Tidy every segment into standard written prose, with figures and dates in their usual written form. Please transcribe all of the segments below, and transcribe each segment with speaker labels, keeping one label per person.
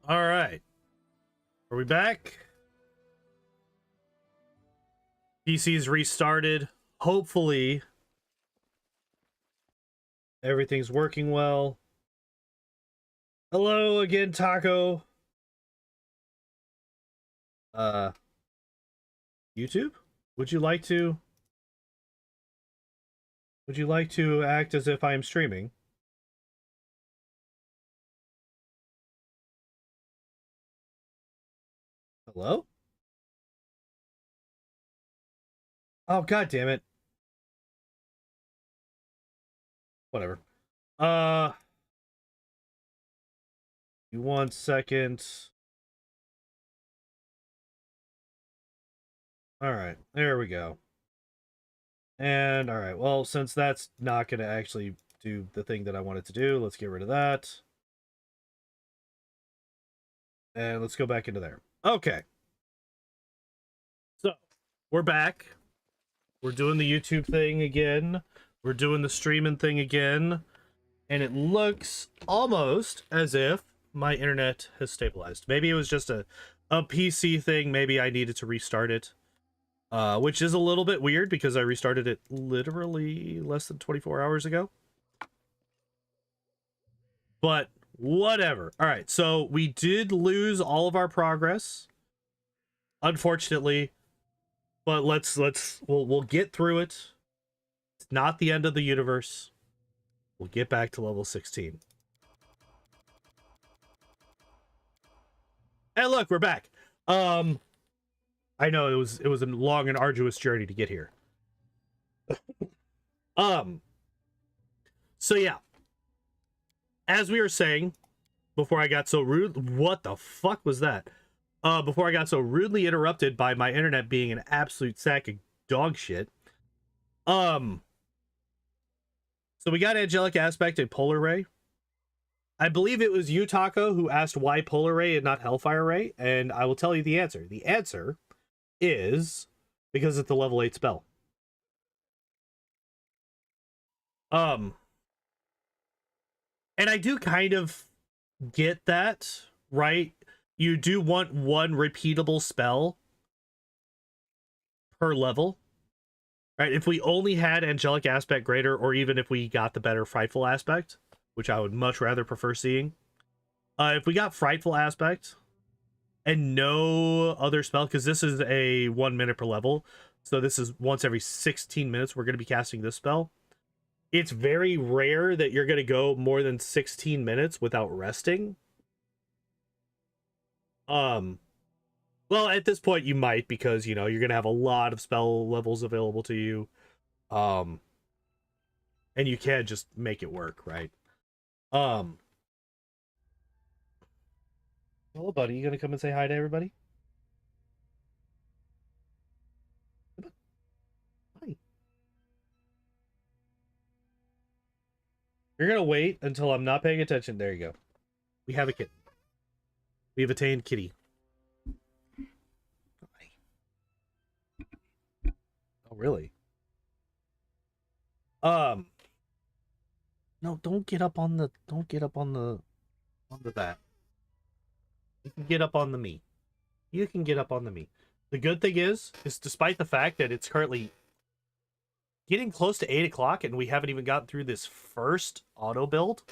Speaker 1: All right. Are we back? PC's restarted. Hopefully, everything's working well. Hello again, Taco. YouTube? Would you like to act as if I am streaming? Hello? Oh, god damn it. Whatever. You 1 second. Alright, there we go. And, alright, well, since that's not going to actually do the thing that I wanted to do, let's get rid of that. And let's go back into there. Okay. So, we're back. We're doing the YouTube thing again. We're doing the streaming thing again. And it looks almost as if my internet has stabilized. Maybe it was just a PC thing. Maybe I needed to restart it. Which is a little bit weird because I restarted it literally less than 24 hours ago. But whatever. All right, so we did lose all of our progress, unfortunately. But we'll get through it. It's not the end of the universe. We'll get back to level 16. And look, we're back. I know it was a long and arduous journey to get here. So yeah. As we were saying, before I got so rude, what the fuck was that? Before I got so rudely interrupted by my internet being an absolute sack of dog shit. So we got Angelic Aspect and Polar Ray. I believe it was you, Taco, who asked why Polar Ray and not Hellfire Ray, and I will tell you the answer. The answer is because it's a level 8 spell. And I do kind of get that, right? You do want one repeatable spell per level, right? If we only had Angelic Aspect Greater, or even if we got the better Frightful Aspect, which I would much rather prefer seeing. If we got Frightful Aspect and no other spell, because this is a 1 minute per level, so this is once every 16 minutes we're going to be casting this spell. It's very rare that you're going to go more than 16 minutes without resting. Well, at this point you might, because, you know, you're going to have a lot of spell levels available to you. And you can't just make it work, right? Hello, buddy. You gonna come and say hi to everybody? Hi. You're gonna wait until I'm not paying attention. There you go. We have a kitten. We have attained kitty. Oh, really? No, don't get up on the that. You can get up on the me. You can get up on the me. The good thing is despite the fact that it's currently getting close to 8 o'clock and we haven't even gotten through this first auto build,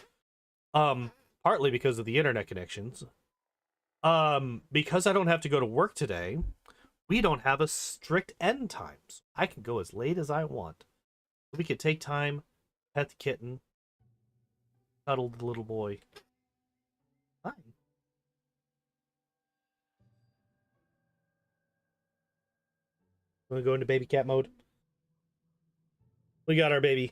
Speaker 1: partly because of the internet connections, because I don't have to go to work today, we don't have a strict end time. So I can go as late as I want. We could take time, pet the kitten, cuddle the little boy. Hi. Want to go into baby cat mode? We got our baby.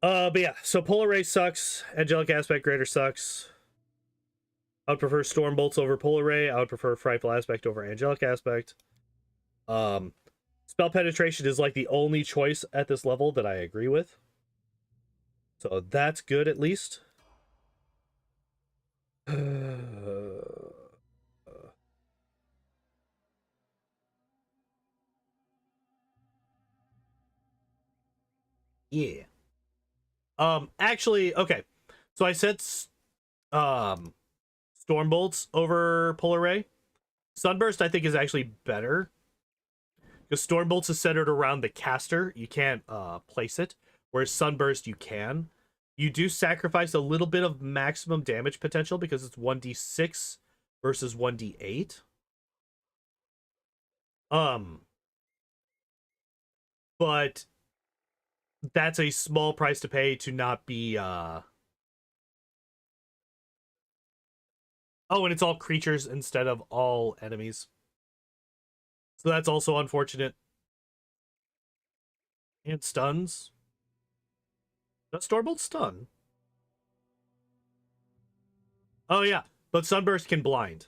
Speaker 1: But yeah, so Polar Ray sucks. Angelic Aspect Greater sucks. I would prefer Storm Bolts over Polar Ray. I would prefer Frightful Aspect over Angelic Aspect. Spell Penetration is like the only choice at this level that I agree with. So that's good, at least. Yeah. Actually, okay. So I said Stormbolts over Polar Ray. Sunburst, I think, is actually better. Because Stormbolts is centered around the caster. You can't place it. Whereas Sunburst, you can. You do sacrifice a little bit of maximum damage potential because it's 1d6 versus 1d8. But that's a small price to pay to not be Oh, and it's all creatures instead of all enemies. So that's also unfortunate. And stuns. Does Stormbolt stun? Oh yeah, but Sunburst can blind.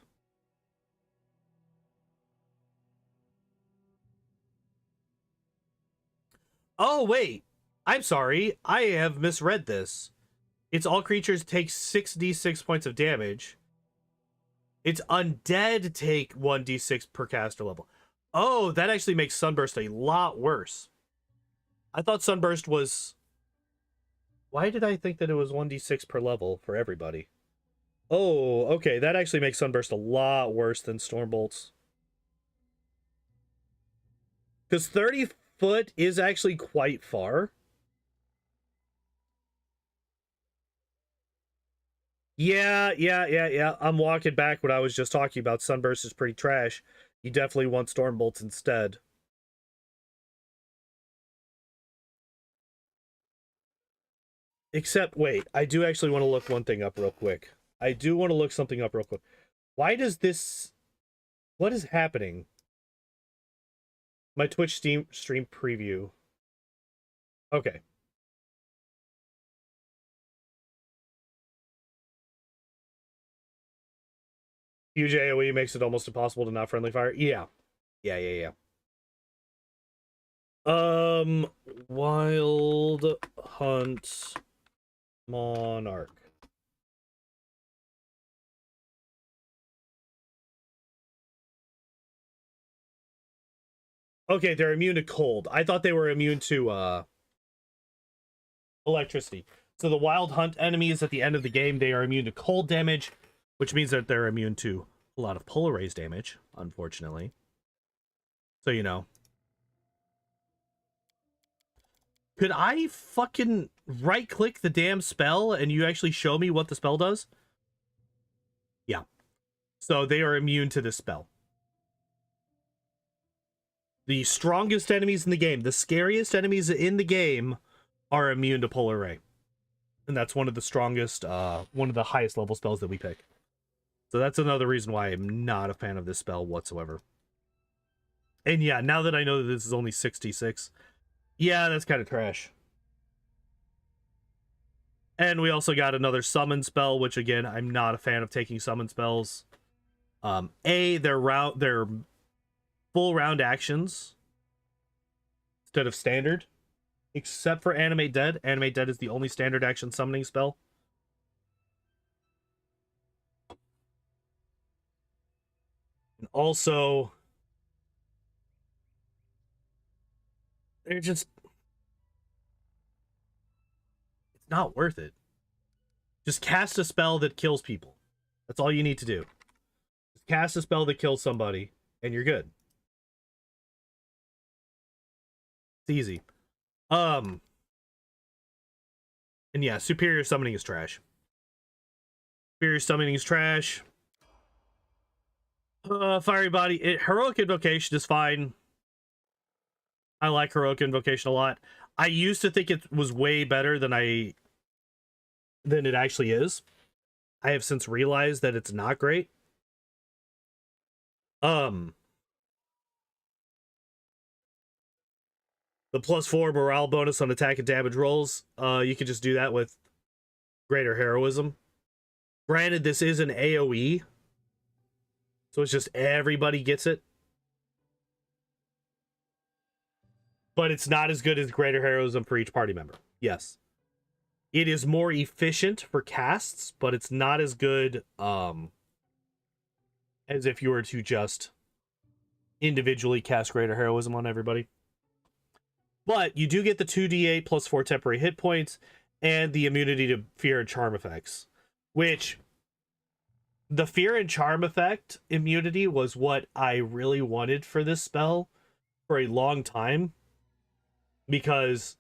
Speaker 1: Oh wait, I'm sorry, I have misread this. It's all creatures take 6d6 points of damage. It's undead take 1d6 per caster level. Oh, that actually makes Sunburst a lot worse. I thought Sunburst was... Why did I think that it was 1d6 per level for everybody? Oh, okay, that actually makes Sunburst a lot worse than Stormbolts. Because 30 foot is actually quite far. Yeah. I'm walking back what I was just talking about. Sunburst is pretty trash. You definitely want Stormbolts instead. Except, wait, I do actually want to look one thing up real quick. I do want to look something up real quick. Why does this... What is happening? My Twitch stream preview. Okay. Huge AoE makes it almost impossible to not friendly fire. Yeah. Wild Hunt Monarch. Okay, they're immune to cold. I thought they were immune to electricity. So the Wild Hunt enemies at the end of the game, they are immune to cold damage, which means that they're immune to a lot of Polar Rays damage, unfortunately. So, you know. Could I fucking right-click the damn spell and you actually show me what the spell does? Yeah. So they are immune to this spell. The strongest enemies in the game, the scariest enemies in the game, are immune to Polar Ray. And that's one of the strongest, one of the highest level spells that we pick. So that's another reason why I'm not a fan of this spell whatsoever. And yeah, now that I know that this is only 66, yeah, that's kind of trash. And we also got another summon spell, which again, I'm not a fan of taking summon spells. They're full round actions instead of standard, except for Animate Dead. Animate Dead is the only standard action summoning spell. And also, they're just... It's not worth it. Just cast a spell that kills people. That's all you need to do. Just cast a spell that kills somebody, and you're good. It's easy. And yeah, superior summoning is trash. Superior summoning is trash. Fiery Body. Heroic Invocation is fine. I like Heroic Invocation a lot. I used to think it was way better than it actually is. I have since realized that it's not great. The +4 morale bonus on attack and damage rolls, you can just do that with Greater Heroism. Granted, this is an AoE, so it's just everybody gets it. But it's not as good as Greater Heroism for each party member. Yes. It is more efficient for casts, but it's not as good as if you were to just individually cast Greater Heroism on everybody. But you do get the 2d8 +4 temporary hit points and the immunity to fear and charm effects, which The fear and charm effect immunity was what I really wanted for this spell for a long time, because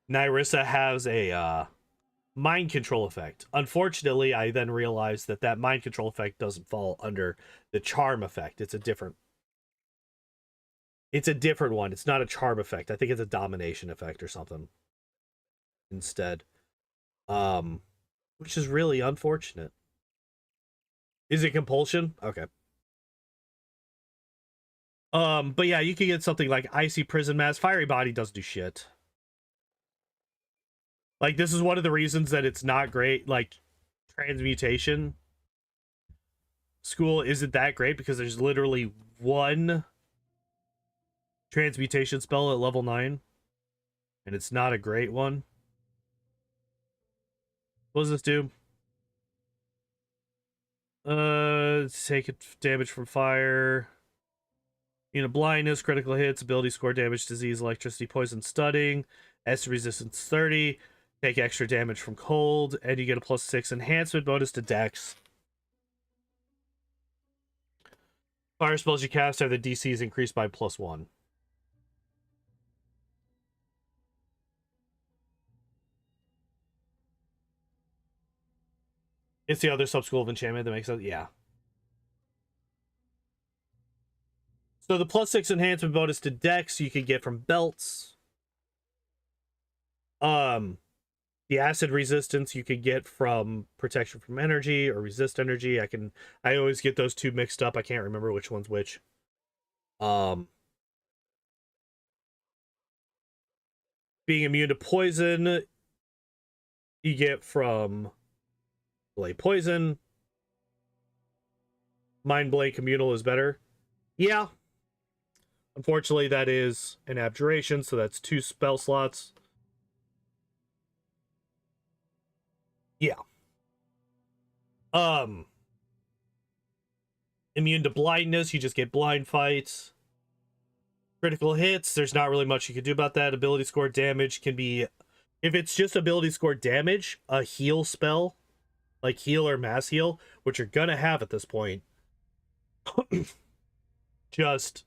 Speaker 1: Nyrissa has a mind control effect. Unfortunately, I then realized that that mind control effect doesn't fall under the charm effect. It's a different one. It's not a charm effect. I think it's a domination effect or something instead. Which is really unfortunate. Is it compulsion? Okay. But yeah, you can get something like Icy Prison Mass. Fiery Body doesn't do shit. Like, this is one of the reasons that it's not great. Like, Transmutation School isn't that great, because there's literally one Transmutation spell at level 9. And it's not a great one. What does this do? Take damage from fire. Blindness, critical hits, ability score, damage, disease, electricity, poison, stunning, acid resistance 30. Take extra damage from cold, and you get a +6 enhancement bonus to Dex. Fire spells you cast have the DCs increased by +1. It's the other sub-school of enchantment that makes it, yeah. So the +6 enhancement bonus to Dex you could get from belts. The acid resistance you could get from protection from energy or resist energy. I always get those two mixed up. I can't remember which one's which. Being immune to poison you get from Blade Poison. Mind Blade Communal is better. Yeah. Unfortunately, that is an abjuration, so that's 2 spell slots. Yeah. Immune to blindness, you just get blind fights. Critical hits, there's not really much you can do about that. Ability score damage can be, if it's just ability score damage, a heal spell, like heal or mass heal, which you're gonna have at this point, just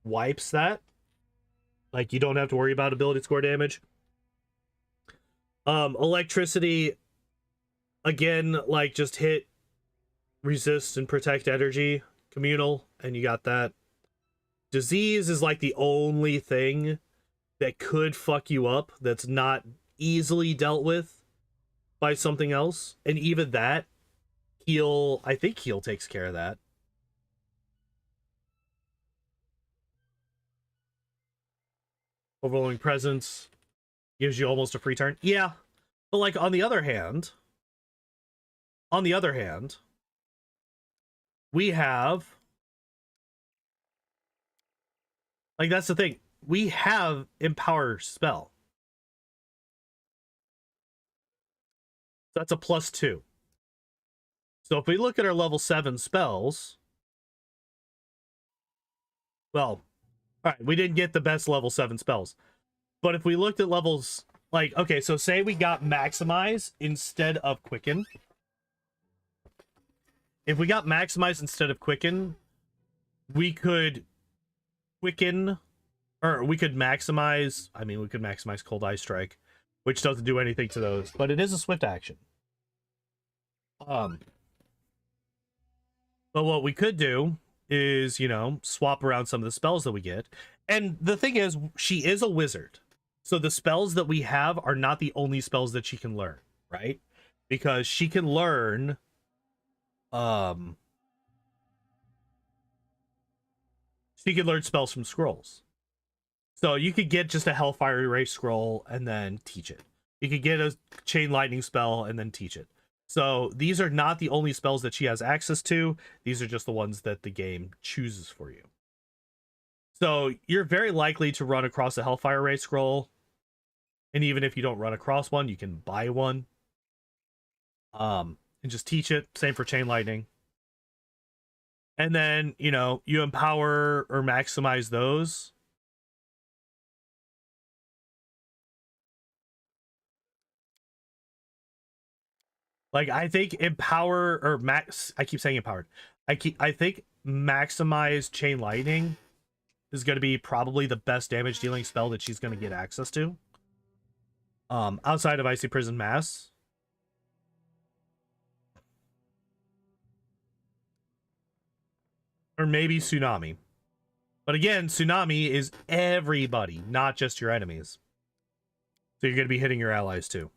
Speaker 1: wipes that. Like, you don't have to worry about ability score damage. Electricity, again, like, just hit, resist, and protect energy, communal, and you got that. Disease is like the only thing that could fuck you up that's not easily dealt with by something else. And even that, I think heal takes care of that. Overwhelming Presence gives you almost a free turn. Yeah. But like on the other hand, we have, like, that's the thing. We have Empower spell. That's a +2. So if we look at our level 7 spells, well, all right, we didn't get the best level 7 spells. But if we looked at levels, like, okay, so say we got Maximize instead of Quicken. If we got Maximize instead of Quicken, we could Quicken, or we could maximize, we could maximize Cold Eye Strike, which doesn't do anything to those, but it is a swift action. But what we could do is, swap around some of the spells that we get. And the thing is, she is a wizard. So the spells that we have are not the only spells that she can learn, right? Because she can learn spells from scrolls. So you could get just a Hellfire Erase scroll and then teach it. You could get a Chain Lightning spell and then teach it. So these are not the only spells that she has access to. These are just the ones that the game chooses for you. So you're very likely to run across a Hellfire Ray scroll. And even if you don't run across one, you can buy one. And just teach it. Same for Chain Lightning. And then, you empower or maximize those. Like, I think empower or max. I keep saying empowered. I think maximize chain lightning is going to be probably the best damage dealing spell that she's going to get access to. Outside of Icy Prison Mass. Or maybe Tsunami. But again, Tsunami is everybody, not just your enemies. So you're going to be hitting your allies too.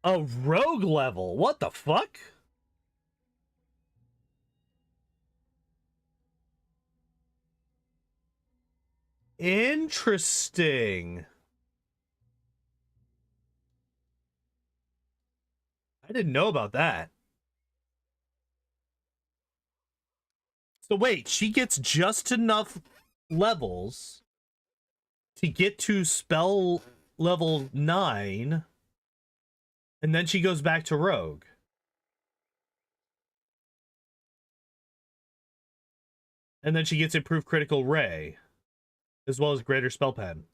Speaker 1: A rogue level? What the fuck? Interesting. I didn't know about that. So wait, she gets just enough levels to get to spell level 9, and then she goes back to rogue. And then she gets improved critical ray, as well as greater spell pen.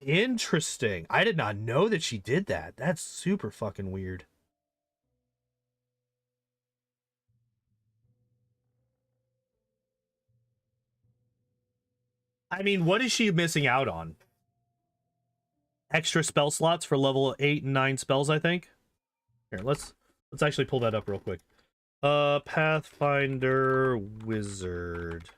Speaker 1: Interesting. I did not know that she did that. That's super fucking weird. I mean, what is she missing out on? Extra spell slots for level 8 and 9 spells, I think. Here, let's actually pull that up real quick. Pathfinder Wizard.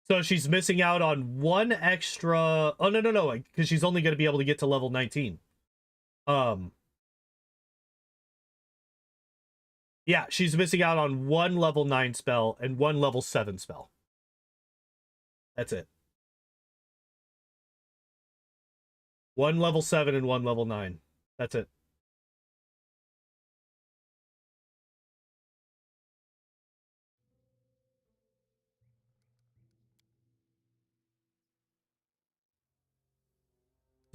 Speaker 1: So she's missing out on one extra... Oh, no. Because she's only going to be able to get to level 19. Yeah, she's missing out on one level 9 spell and one level 7 spell. That's it. One level 7 and one level 9. That's it.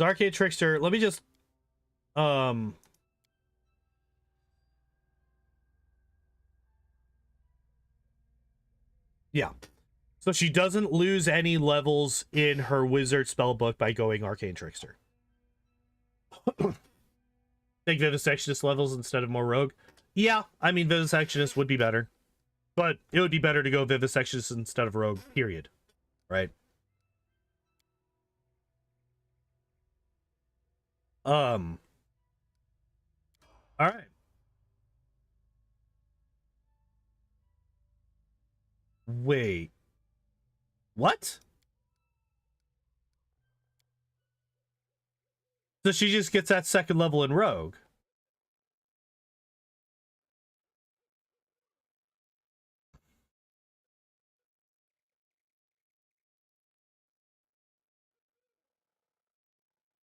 Speaker 1: Arcade Trickster, let me just... Yeah. So she doesn't lose any levels in her wizard spellbook by going Arcane Trickster. Take Vivisectionist levels instead of more rogue. Yeah, I mean, Vivisectionist would be better. But it would be better to go Vivisectionist instead of rogue, period. Right? Alright. Wait. What? So she just gets that second level in rogue.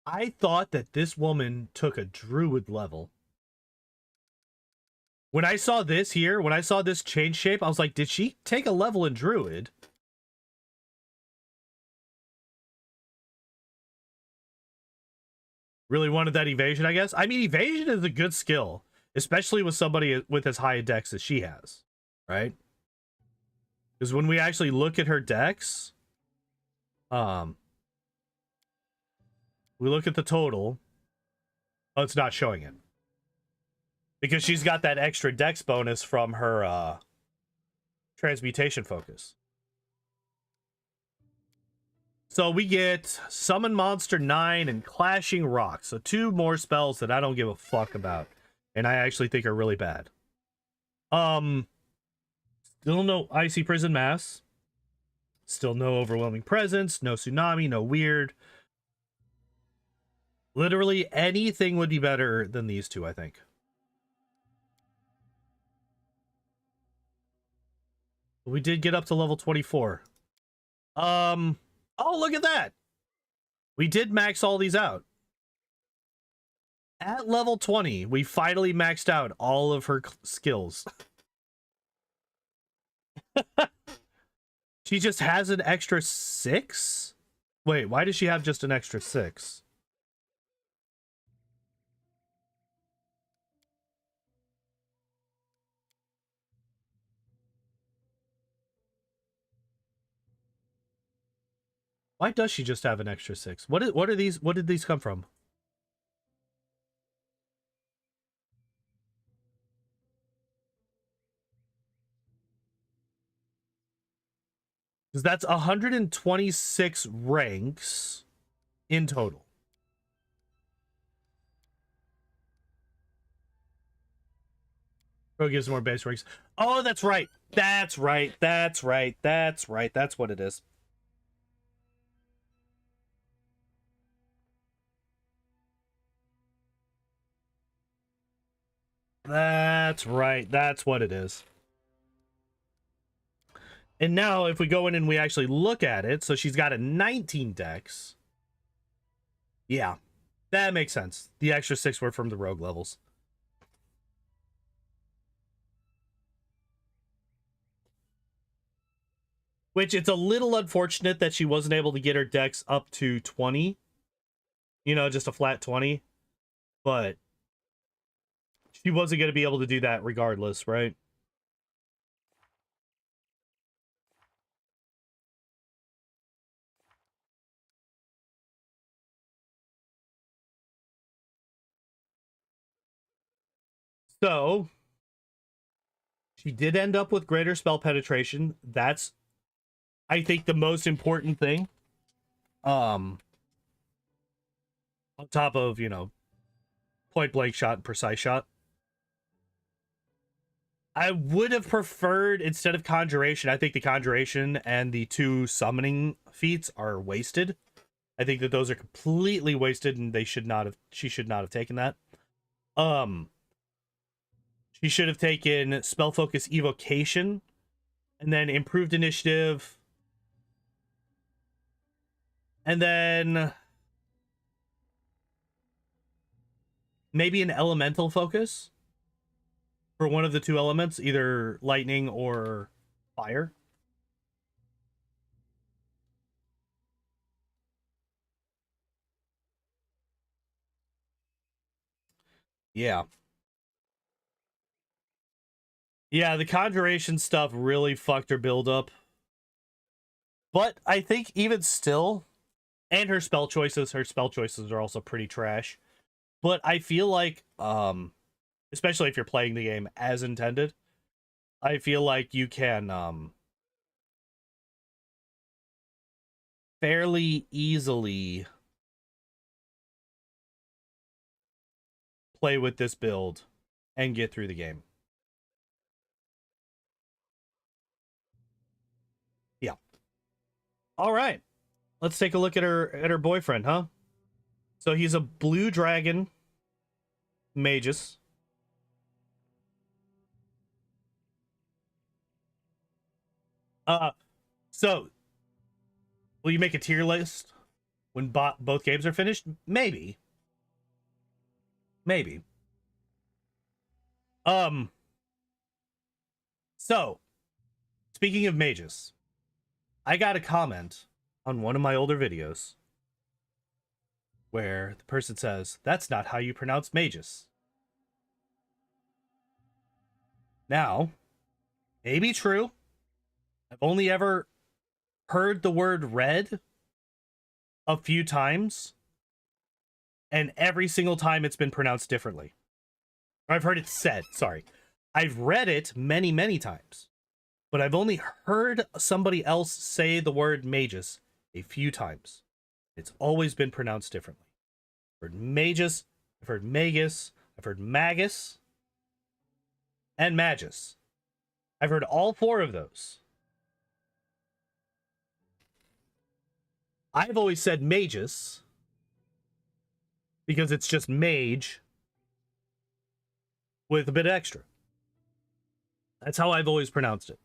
Speaker 1: I thought that this woman took a druid level. When I saw this here, when I saw this change shape, I was like, did she take a level in druid? Really wanted that evasion, I guess. I mean, evasion is a good skill, especially with somebody with as high a dex as she has, right? Because when we actually look at her dex, we look at the total. Oh, it's not showing it. Because she's got that extra dex bonus from her transmutation focus. So we get Summon Monster 9 and Clashing Rock. So 2 more spells that I don't give a fuck about. And I actually think are really bad. Still no Icy Prison Mass. Still no Overwhelming Presence. No Tsunami. No Weird. Literally anything would be better than these 2, I think. We did get up to level 24. Oh, look at that. We did max all these out. At level 20, we finally maxed out all of her skills. She just has an extra 6? Wait, why does she have just an extra 6? Why does she just have an extra 6? What are these? What did these come from? Because that's 126 ranks in total. Pro gives more base ranks. Oh, that's right. That's right. That's right. That's right. That's what it is. That's right. That's what it is. And now if we go in and we actually look at it, so she's got a 19 dex. Yeah, that makes sense. The extra 6 were from the rogue levels. Which it's a little unfortunate that she wasn't able to get her dex up to 20. You know, just a flat 20. But she wasn't going to be able to do that regardless, right? So she did end up with greater spell penetration. That's, I think, the most important thing. On top of, you know, point blank shot and precise shot. I would have preferred, instead of conjuration, I think the conjuration and the 2 summoning feats are wasted. I think that those are completely wasted and she should not have taken that. She should have taken spell focus evocation and then improved initiative. And then maybe an elemental focus for one of the 2 elements, either lightning or fire. Yeah. Yeah, the conjuration stuff really fucked her build up. But I think even still, and her spell choices are also pretty trash. But I feel like, especially if you're playing the game as intended, I feel like you can fairly easily play with this build and get through the game. Yeah. All right. Let's take a look at her boyfriend, huh? So he's a blue dragon magus. So will you make a tier list when both games are finished? Maybe. Maybe. So speaking of mages, I got a comment on one of my older videos where the person says, "That's not how you pronounce magus." Now, maybe true. I've only ever heard the word red a few times, and every single time it's been pronounced differently. Or I've heard it said, sorry. I've read it many, many times, but I've only heard somebody else say the word magus a few times. It's always been pronounced differently. I've heard magus, I've heard magus, I've heard magus, and magus. I've heard all 4 of those. I've always said magus because it's just mage with a bit extra. That's how I've always pronounced it.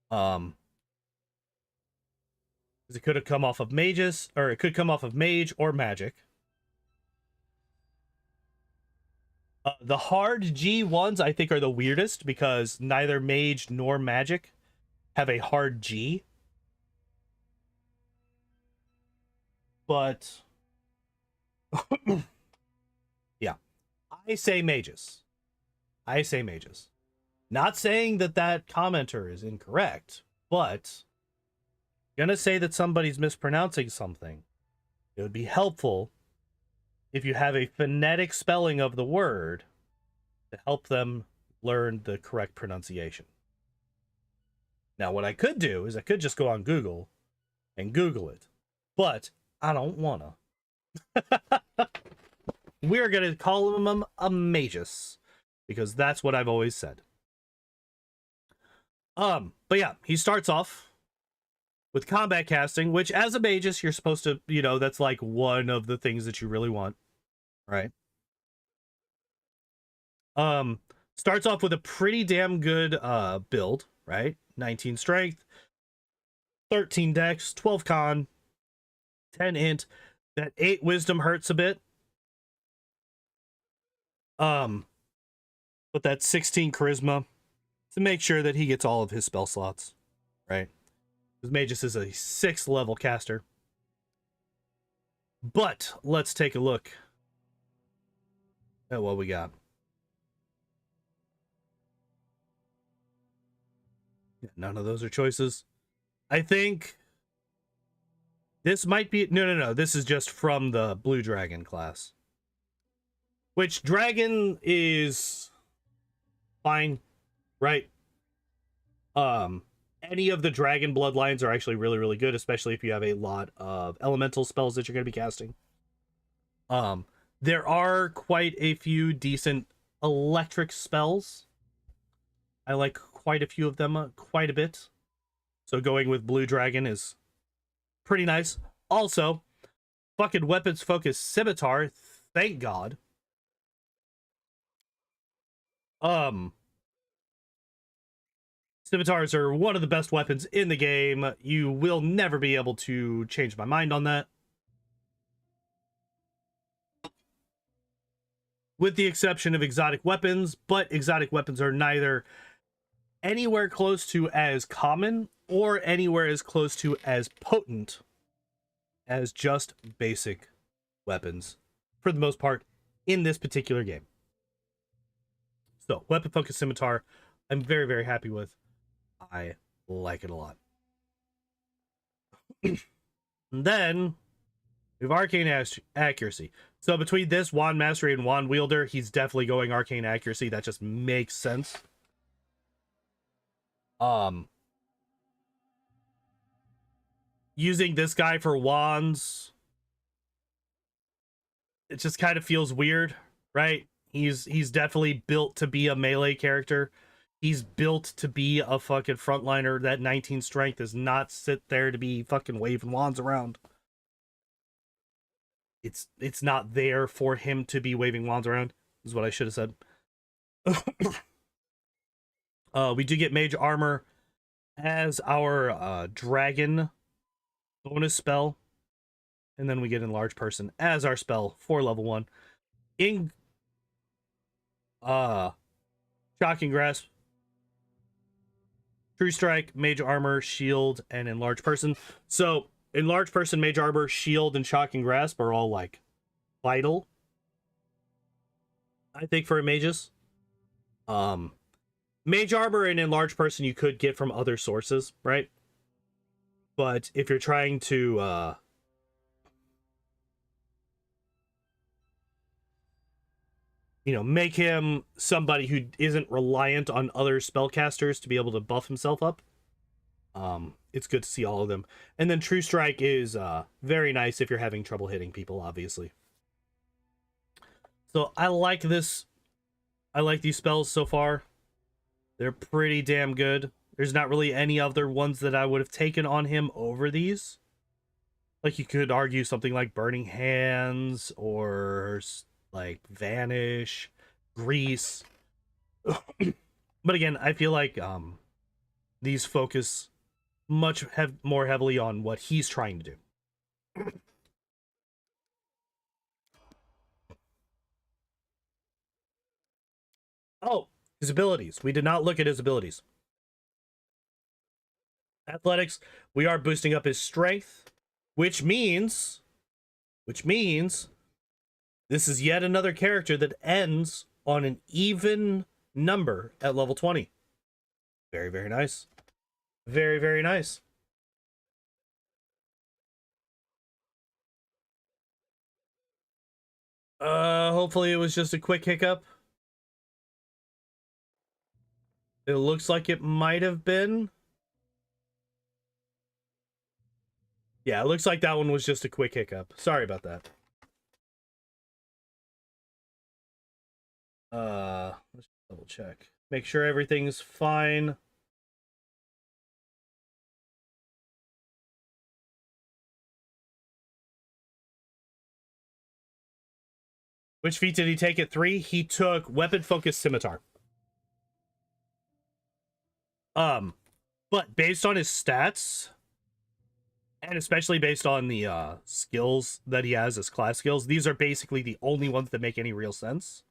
Speaker 1: Because it could have come off of magus, or it could come off of mage or magic. The hard G ones I think are the weirdest because neither mage nor magic have a hard G. But yeah, I say mages. I say mages. Not saying that that commenter is incorrect, but gonna say that somebody's mispronouncing something. It would be helpful if you have a phonetic spelling of the word to help them learn the correct pronunciation. Now, what I could do is I could just go on Google and Google it, but I don't wanna. We're gonna call him a magus because that's what I've always said. But yeah, he starts off with combat casting, which as a magus, you're supposed to, you know, that's like one of the things that you really want, right? Starts off with a pretty damn good build, right? 19 strength, 13 dex, 12 con, 10 int. That 8 wisdom hurts a bit. But that 16 charisma to make sure that he gets all of his spell slots, right? Because Magus is a 6th level caster. But let's take a look at what we got. None of those are choices. I think this might be... No. This is just from the Blue Dragon class. Which Dragon is fine, right? Any of the Dragon bloodlines are actually really, really good, especially if you have a lot of elemental spells that you're going to be casting. There are quite a few decent electric spells. I like quite a few of them, quite a bit. So going with Blue Dragon is pretty nice. Also, fucking weapons focus scimitar, thank God. Scimitars are one of the best weapons in the game. You will never be able to change my mind on that. With the exception of exotic weapons, but exotic weapons are neither anywhere close to as common or anywhere as close to as potent as just basic weapons, for the most part, in this particular game. So, weapon focus scimitar, I'm very, very happy with. I like it a lot. And then we have arcane accuracy. So between this wand mastery and wand wielder, he's definitely going arcane accuracy. That just makes sense. Using this guy for wands, it just kind of feels weird, right? He's definitely built to be a melee character. He's built to be a fucking frontliner. That 19 strength is not sit there to be fucking waving wands around. It's not there for him to be waving wands around, is what I should have said. We do get mage armor as our dragon bonus spell. And then we get enlarged person as our spell for level 1. In shocking grasp, true strike, mage armor, shield, and enlarged person. So enlarged person, mage armor, shield, and shocking grasp are all like vital, I think, for a mages. Mage armor and enlarged person you could get from other sources, right? But if you're trying to you know, make him somebody who isn't reliant on other spellcasters to be able to buff himself up, it's good to see all of them. And then True Strike is very nice if you're having trouble hitting people, obviously. So I like this. I like these spells so far. They're pretty damn good. There's not really any other ones that I would have taken on him over these. Like, you could argue something like Burning Hands or like Vanish, Grease. But again, I feel like these focus much more heavily on what he's trying to do. Oh, his abilities. We did not look at his abilities. Athletics, we are boosting up his strength, which means which means this is yet another character that ends on an even number at level 20. Very, very nice. Very, very nice. Hopefully it was just a quick hiccup. It looks like it might have been. Yeah, it looks like that one was just a quick hiccup. Sorry about that. Let's double check. Make sure everything's fine. Which feat did he take at 3? He took Weapon Focused Scimitar. But based on his stats, and especially based on the skills that he has as class skills, these are basically the only ones that make any real sense.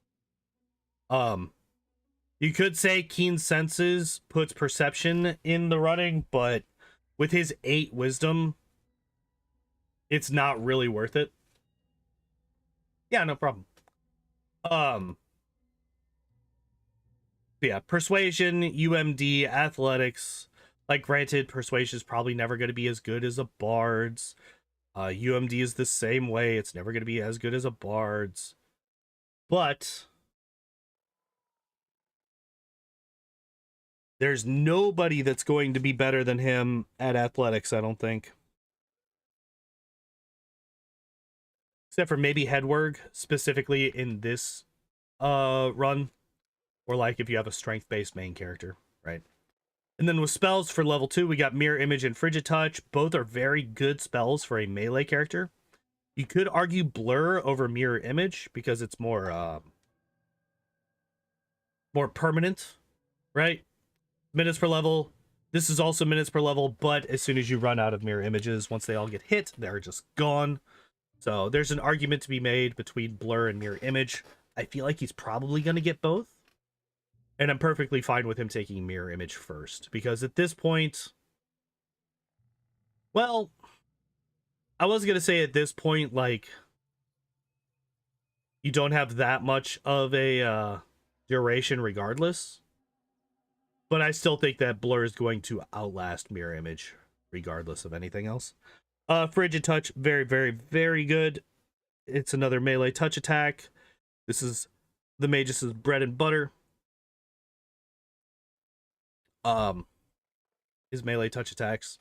Speaker 1: You could say Keen Senses puts Perception in the running, but with his 8 Wisdom, it's not really worth it. Yeah, no problem. Yeah, Persuasion, UMD, Athletics. Like, granted, Persuasion is probably never going to be as good as a Bard's. UMD is the same way. It's never going to be as good as a Bard's. But there's nobody that's going to be better than him at Athletics, I don't think. Except for maybe Hedwig, specifically in this run. Or like if you have a strength-based main character, right? And then with spells for level 2, we got Mirror Image and Frigid Touch. Both are very good spells for a melee character. You could argue Blur over Mirror Image because it's more permanent, right? Minutes per level. This is also minutes per level, but as soon as you run out of Mirror Images, once they all get hit, they're just gone. So there's an argument to be made between Blur and Mirror Image. I feel like he's probably going to get both. And I'm perfectly fine with him taking Mirror Image first. Because at this point... Well... I was going to say at this point, like... You don't have that much of a duration regardless. But I still think that Blur is going to outlast Mirror Image. Regardless of anything else. Frigid Touch, very, very, very good. It's another melee touch attack. This is the Magus' bread and butter. His melee touch attacks.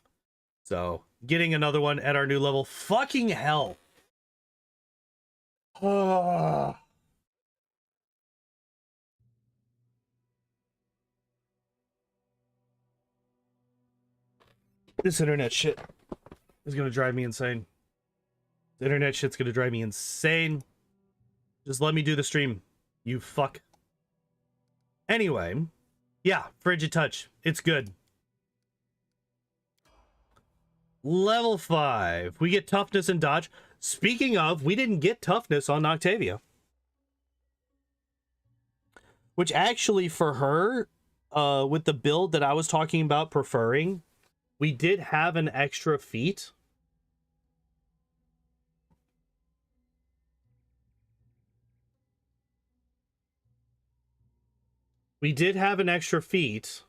Speaker 1: So, getting another one at our new level. Fucking hell. This internet shit is gonna drive me insane. The internet shit's gonna drive me insane. Just let me do the stream, you fuck. Anyway, yeah, Frigid Touch. It's good. Level 5. We get Toughness and Dodge. Speaking of, we didn't get Toughness on Octavia. Which actually, for her, with the build that I was talking about preferring, we did have an extra feat. We did have an extra feat.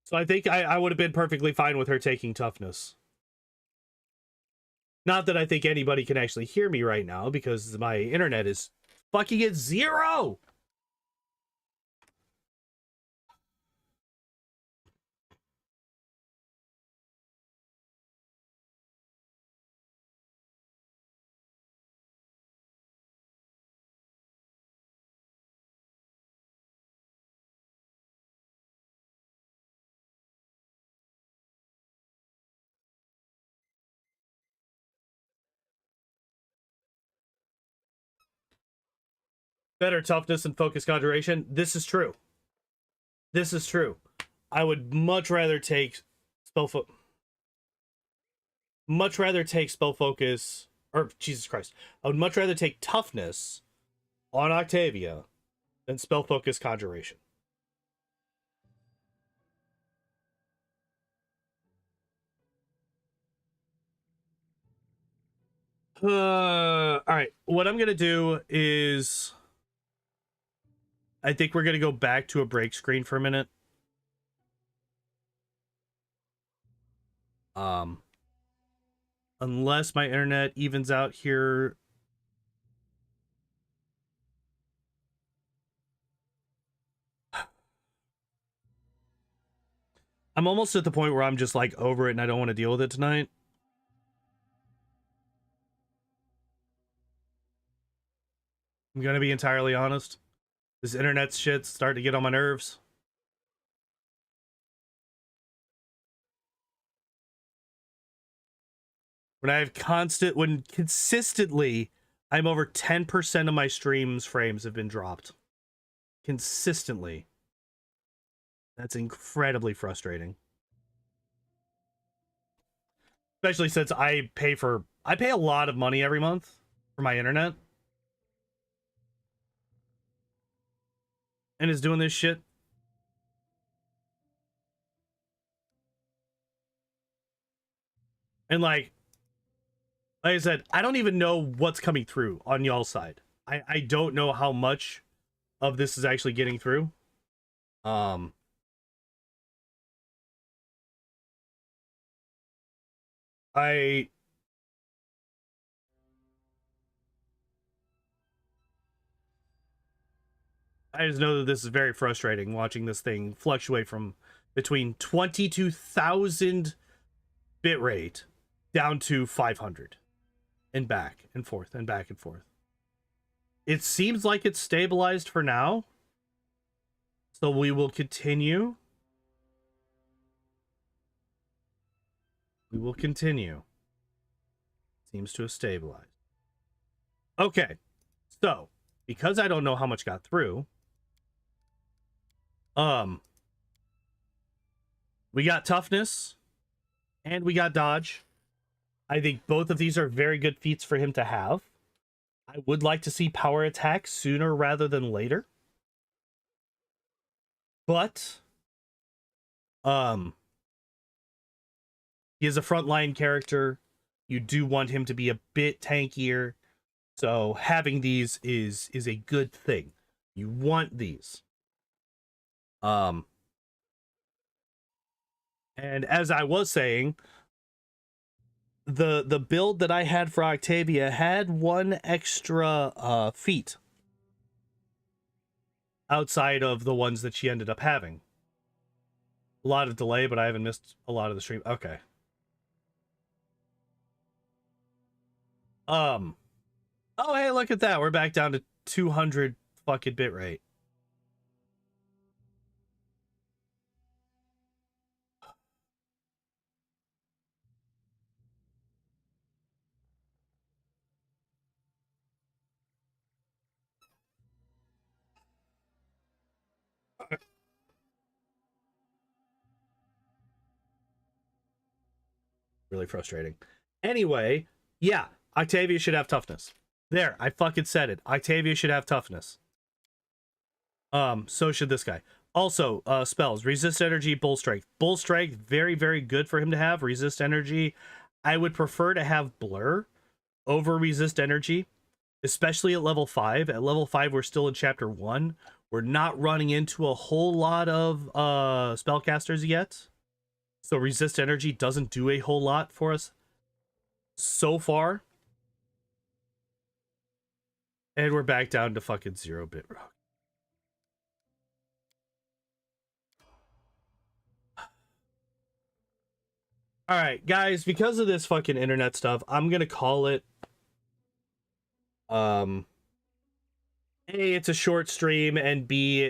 Speaker 1: So I think I would have been perfectly fine with her taking Toughness. Not that I think anybody can actually hear me right now because my internet is fucking at 0. Better Toughness and Focus Conjuration. This is true. This is true. I would much rather take Spell Focus, or Jesus Christ. I would much rather take Toughness on Octavia than Spell Focus Conjuration. All right. What I'm gonna do is, I think we're gonna go back to a break screen for a minute. Unless my internet evens out here. I'm almost at the point where I'm just like over it and I don't want to deal with it tonight. I'm gonna be entirely honest. This internet shit's starting to get on my nerves. When consistently, I'm over 10% of my streams frames have been dropped. Consistently. That's incredibly frustrating. Especially since I pay a lot of money every month for my internet. And is doing this shit. And like I said, I don't even know what's coming through on y'all's side. I don't know how much of this is actually getting through. I just know that this is very frustrating watching this thing fluctuate from between 22,000 bitrate down to 500 and back and forth and back and forth. It seems like it's stabilized for now. So we will continue. We will continue. Seems to have stabilized. Okay. So, because I don't know how much got through, we got toughness and we got dodge. I think both of these are very good feats for him to have. I would like to see power attack sooner rather than later. But he is a frontline character. You do want him to be a bit tankier. So having these is a good thing. You want these. And as I was saying, the build that I had for Octavia had one extra feat outside of the ones that she ended up having. A lot of delay, but I haven't missed a lot of the stream. Okay. Oh, hey, look at that. We're back down to 200 fucking bitrate. Really frustrating. Anyway, yeah, Octavia should have toughness. There, I fucking said it. Octavia should have toughness. So should this guy. Also, spells. Resist energy, bull strength. Bull strength, very, very good for him to have. Resist energy. I would prefer to have blur over resist energy, especially at level 5. At level 5, we're still in chapter 1. We're not running into a whole lot of spellcasters yet. So resist energy doesn't do a whole lot for us so far. And we're back down to fucking 0-bit rock. All right, guys, because of this fucking internet stuff, I'm going to call it A, it's a short stream, and B,